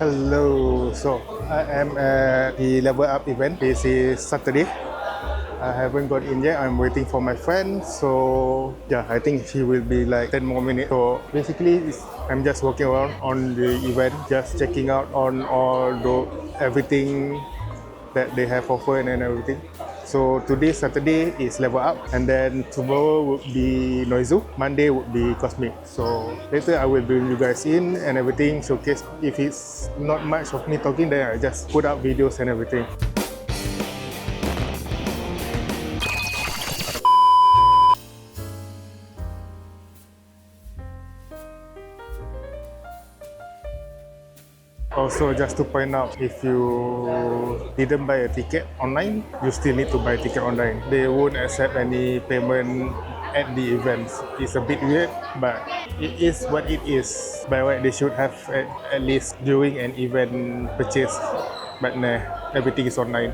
Hello, so I am at the Level Up event. This is Saturday. I haven't got in yet. I'm waiting for my friend. So yeah, I think he will be like 10 more minutes. So basically, I'm just walking around on the event, just checking out on all the everything that they have offered and everything. So today, Saturday, is Level Up, and then tomorrow would be Noizu. Monday would be Cosmic. So later I will bring you guys in and everything, showcase. If it's not much of me talking, then I just put up videos and everything. Also, just to point out, if you didn't buy a ticket online, you still need to buy a ticket online. They won't accept any payment at the events. It's a bit weird, but it is what it is. By right, they should have at least during an event purchase. But nah, everything is online.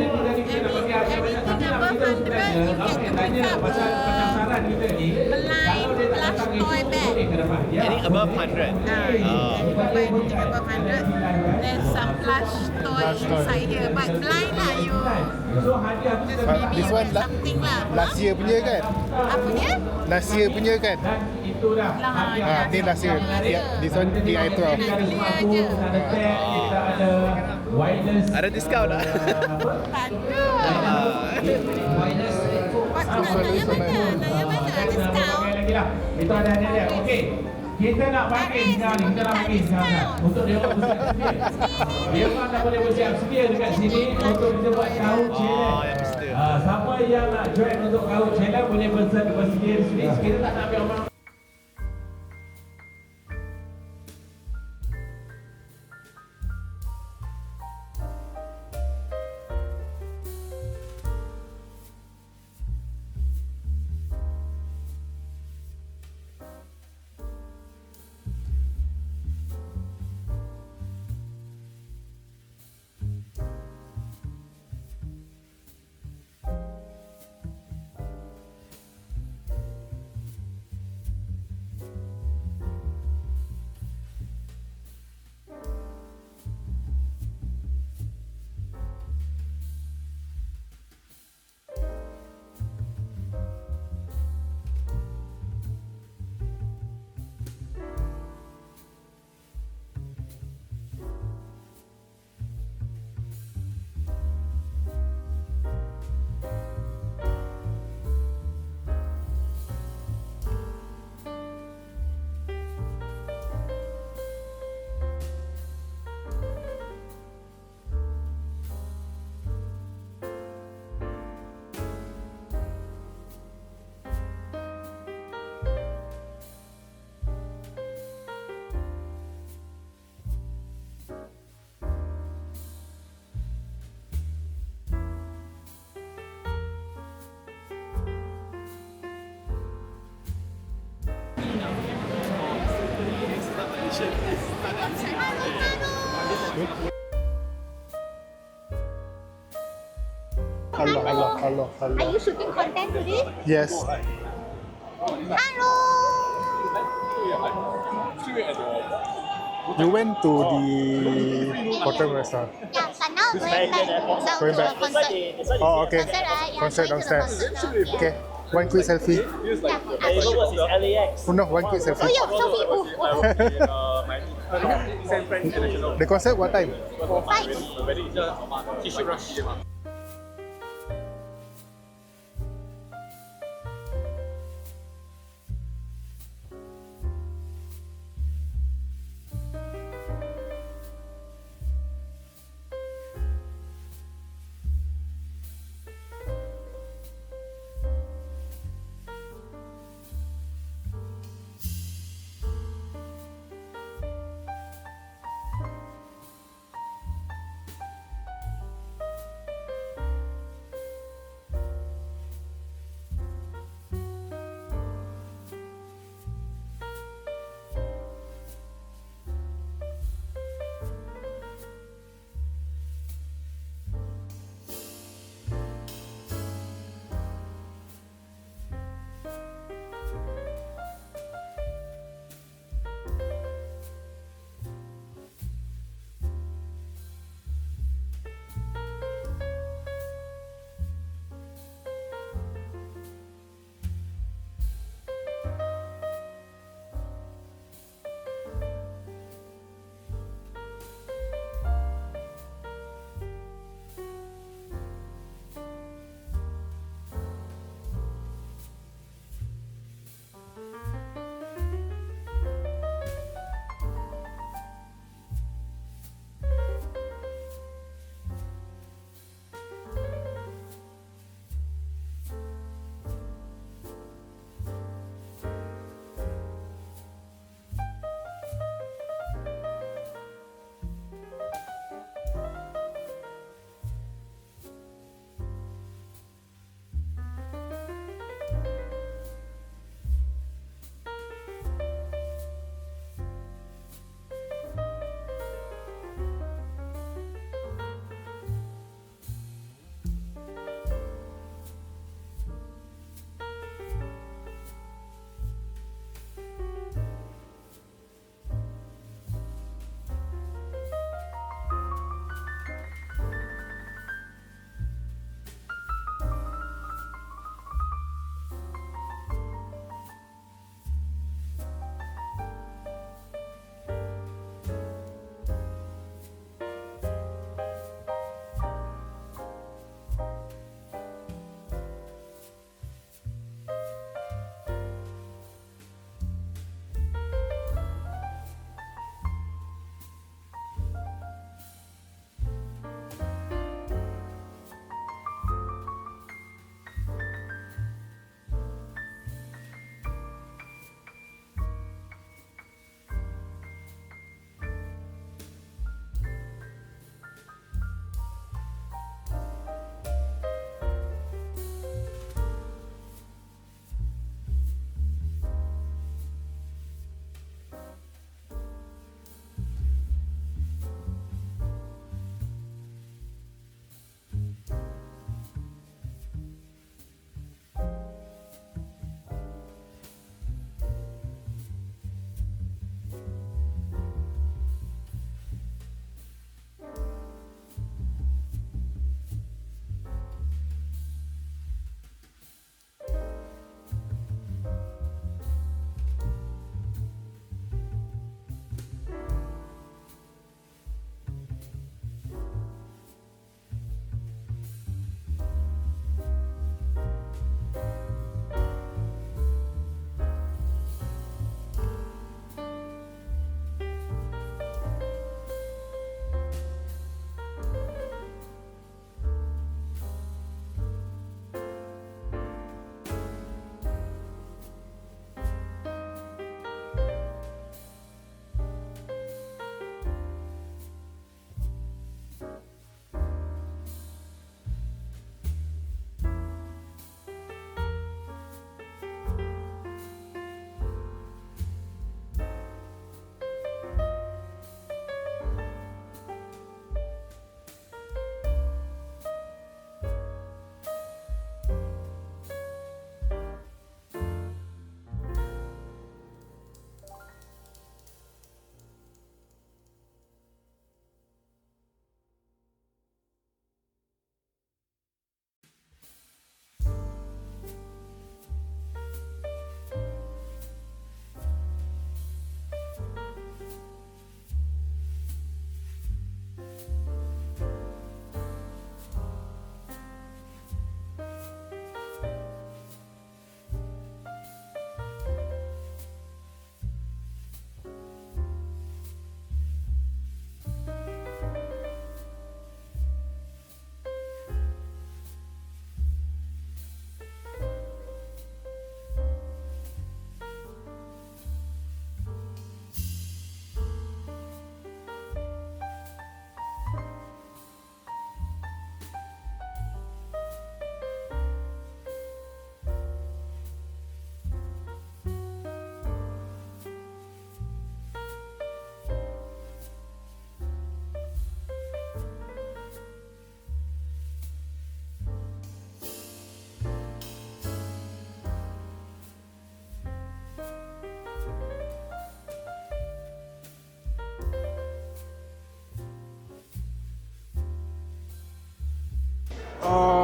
Anything above 100, you get to pick up blind plush toy bag. Anything above 100. You can buy anything above 100. There's some plush toy Plush toy. inside here, but blind lah you. Just maybe This you one get something lah. last year punya kan? Apa dia? Last year punya kan? Lah, Ni last year. This one DI12. Clear je. Ada diskaun tak? Tak ada. Pak nak nanya mana? Nanya mana? Discount? Itu ada dia. Okey. Kita nak bagi sekarang ni. Kita nak bagi sekarang. Untuk dia orang bersiap sedia. Dia orang dah boleh bersiap sedia dekat sini untuk kita buat kahut challenge. Siapa yang nak join untuk kahut challenge boleh bersedia di sini. Kita tak nak ambil orang. Hello. Are you shooting content today? Yes. Hello. You went to the hotel restaurant. Yeah, but now going back down Going to back. the concert. Oh, okay. Concert, right? Yeah, Concert going to the downstairs. concert. Okay. One quick selfie. Yeah. Oh no, one quick Oh selfie. yeah, selfie. The concert what time? 5.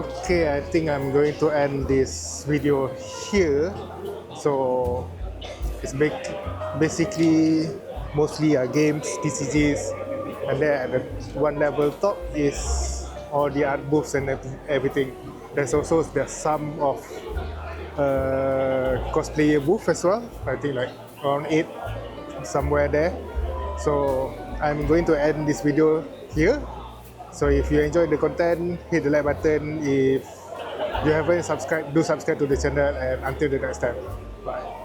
Okay, I think I'm going to end this video here. So it's basically mostly games, TCGs, and then at the one level top is all the art booths and everything. There's also some of cosplayer booth as well. I think like around 8 somewhere there. So I'm going to end this video here. So if you enjoyed the content, hit the like button. If you haven't subscribed, do subscribe to the channel, and until the next time, bye.